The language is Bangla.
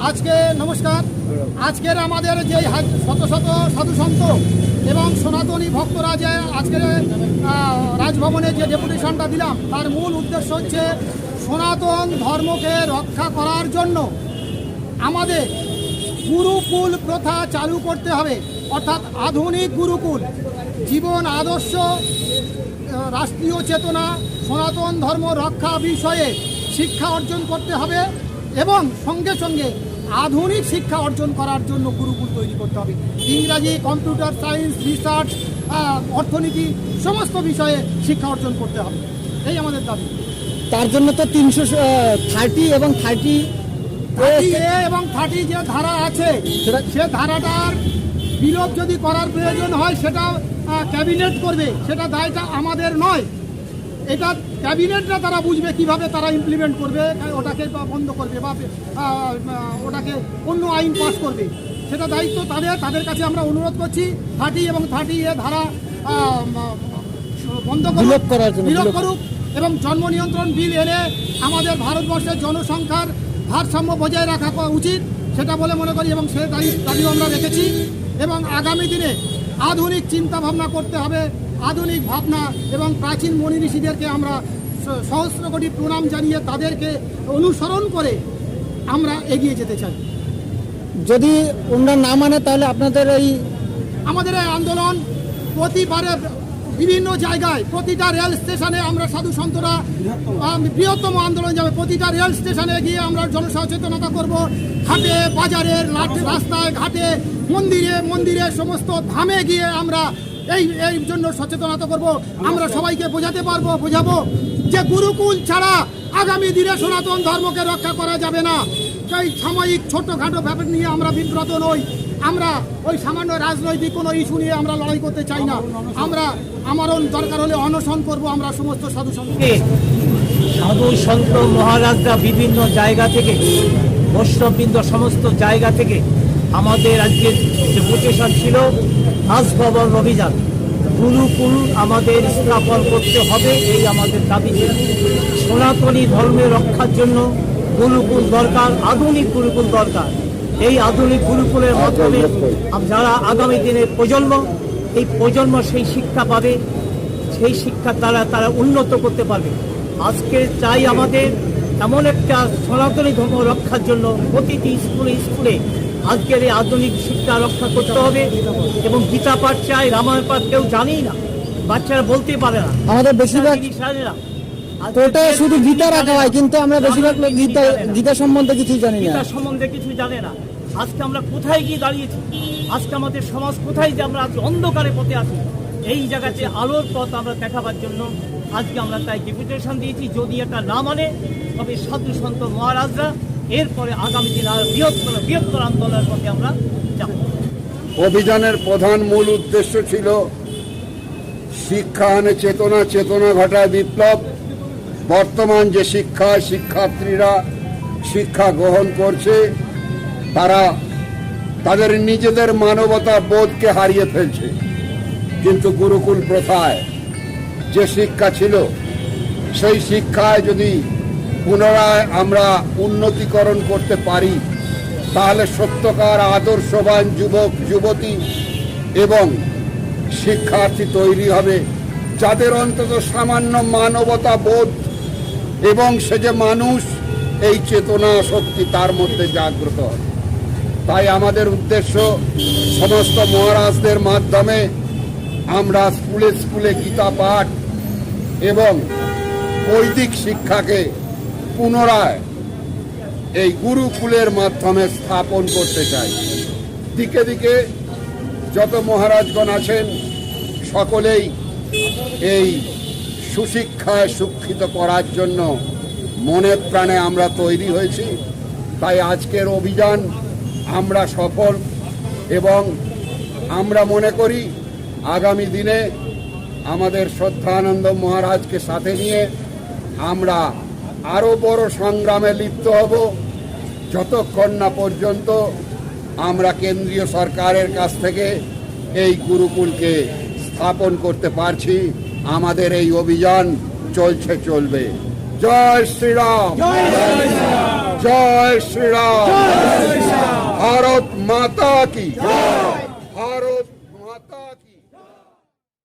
আজকে নমস্কার। আজকের আমাদের যে শত শত সাধুসন্ত এবং সনাতনী ভক্তরা যে আজকের রাজভবনে যে ডেপুটেশনটা দিলাম, তার মূল উদ্দেশ্য হচ্ছে সনাতন ধর্মকে রক্ষা করার জন্য আমাদের গুরুকুল প্রথা চালু করতে হবে। অর্থাৎ আধুনিক গুরুকুল, জীবন আদর্শ, রাষ্ট্রীয় চেতনা, সনাতন ধর্ম রক্ষা বিষয়ে শিক্ষা অর্জন করতে হবে এবং সঙ্গে সঙ্গে আধুনিক শিক্ষা অর্জন করার জন্য গুরুকুল তৈরি করতে হবে। ইংরাজি, কম্পিউটার সায়েন্স, রিসার্চ, অর্থনীতি সমস্ত বিষয়ে শিক্ষা অর্জন করতে হবে, এই আমাদের দাবি। তার জন্য তো 330 এবং 30 এবং 30 যে ধারা আছে সে ধারাটার বিলোপ যদি করার প্রয়োজন হয় সেটা ক্যাবিনেট করবে, সেটা দায়টা আমাদের নয়। এটা ক্যাবিনেটরা তারা বুঝবে কিভাবে তারা ইমপ্লিমেন্ট করবে, ওটাকে বন্ধ করবে বা ওটাকে অন্য আইন পাস করবে, সেটা দায়িত্ব তাদের কাছে আমরা অনুরোধ করছি 30 এবং 30 ধারা বন্ধ বিলোপ করুক এবং জন্ম নিয়ন্ত্রণ বিল এনে আমাদের ভারতবর্ষের জনসংখ্যার ভারসাম্য বজায় রাখা উচিত, সেটা বলে মনে করি এবং সে দাবিও আমরা রেখেছি। এবং আগামী দিনে আধুনিক চিন্তা ভাবনা করতে হবে, আধুনিক ভাবনা এবং প্রাচীন মনি ঋষিদেরকে আমরা সহস্র কোটি প্রণাম জানিয়ে তাদেরকে অনুসরণ করে আমরা এগিয়ে যেতে চাই। যদি ওনারা না মানে তাহলে আমাদের এই আন্দোলন প্রতিবারে বিভিন্ন জায়গায়, প্রতিটা রেল স্টেশনে আমরা সাধু সন্তরা বৃহত্তম আন্দোলন যাবে। প্রতিটা রেল স্টেশনে গিয়ে আমরা জনসচেতনতা করব, ঘাটে, বাজারের, রাস্তায়, ঘাটে, মন্দিরে সমস্ত ধামে গিয়ে আমরা এই জন্য সচেতনতা করব। আমরা সবাইকে বোঝাবো যে গুরুকুল ছাড়া আগামী দিনে সনাতন ধর্মকে রক্ষা করা যাবে না। সেই সাময়িক ছোটখাটো ব্যাপার নিয়ে আমরা বিব্রত নই, আমরা ওই সামান্য রাজনৈতিক কোনো ইস্যু নিয়ে আমরা লড়াই করতে চাই না। আমারও দরকার হলে অনশন করব আমরা সমস্ত সাধু সন্ত মহারাজরা বিভিন্ন জায়গা থেকে, বৈষ্ণববৃন্দ সমস্ত জায়গা থেকে আমাদের আজকের ডেপুটেশন ছিল রাজভবন অভিযান, গুরুকুল আমাদের স্থাপন করতে হবে, এই আমাদের দাবি ছিল। সনাতনী ধর্মের রক্ষার জন্য গুরুকুল দরকার, আধুনিক গুরুকুল দরকার। এই আধুনিক গুরুকুলের মাধ্যমে যারা আগামী দিনের প্রজন্ম, এই প্রজন্ম সেই শিক্ষা পাবে, সেই শিক্ষার দ্বারা তারা উন্নত করতে পারবে। আজকে চাই আমাদের এমন একটা সনাতনী ধর্ম রক্ষার জন্য প্রতিটি স্কুলে আজকের এই আধুনিক শিক্ষা রক্ষা করতে হবে। এবং গীতা পাঠ চাই, রামায়ণ পাঠ কেউ জানেই না, বাচ্চারা বলতে পারে না, আমাদের বেশিরভাগ ওটা শুধু গীতা রাখা হয়, কিন্তু আমরা বেশিরভাগ গীতা সম্বন্ধে কিছু জানি না, গীতা সম্বন্ধে কিছু জানে না। আজকে আমরা কোথায় গিয়ে দাঁড়িয়েছি, আজকে আমাদের সমাজ কোথায় যে আমরা অন্ধকারে পথে আছি, এই জায়গাতে আলোর পথ আমরা দেখাবার জন্য আজকে আমরা তাই ডেপুটেশন দিয়েছি। যদি এটা না মানে তবে সাধু সন্ত মহারাজরা এরপরে আগামী দিন আর বৃহত্তর আন্দোলনের পথে আমরা যাব। অভিযানের প্রধান মূল উদ্দেশ্য ছিল শিক্ষা আনে চেতনা, চেতনা ঘটায় বিপ্লব। বর্তমান যে শিক্ষার্থীরা শিক্ষা গ্রহণ করছে তারা তাদের নিজেদের মানবতা বোধকে হারিয়ে ফেলছে। কিন্তু গুরুকুল প্রথায় যে শিক্ষা ছিল সেই শিক্ষায় যদি পুনরায় আমরা উন্নতিকরণ করতে পারি তাহলে সত্যকার আদর্শবান যুবক যুবতী এবং শিক্ষার্থী তৈরি হবে, যাদের অন্তত সামান্য মানবতা বোধ এবং সে যে মানুষ, এই চেতনা শক্তি তার মধ্যে জাগ্রত হবে। তাই আমাদের উদ্দেশ্য সমস্ত মহারাজদের মাধ্যমে আমরা স্কুলে গীতা পাঠ এবং বৈদিক শিক্ষাকে পুনরায় এই গুরুকুলের মাধ্যমে স্থাপন করতে চাই। দিকে দিকে যত মহারাজগণ আছেন সকলেই এই সুশিক্ষায় শিক্ষিত করার জন্য মনে প্রাণে আমরা তৈরি হয়েছি। তাই আজকের অভিযান আমরা সফল এবং আমরা মনে করি আগামী দিনে আমাদের শ্রদ্ধানন্দ মহারাজকে সাথে নিয়ে আমরা আরও বড় সংগ্রামে লিপ্ত হব, যতক্ষণ না পর্যন্ত আমরা কেন্দ্রীয় সরকারের কাছ থেকে এই গুরুকুলকে স্থাপন করতে পারছি। আমাদের এই অভিযান চলবে। জয় শ্রীরাম, জয় শ্রীরাম। ভারত মাতা কি ভারত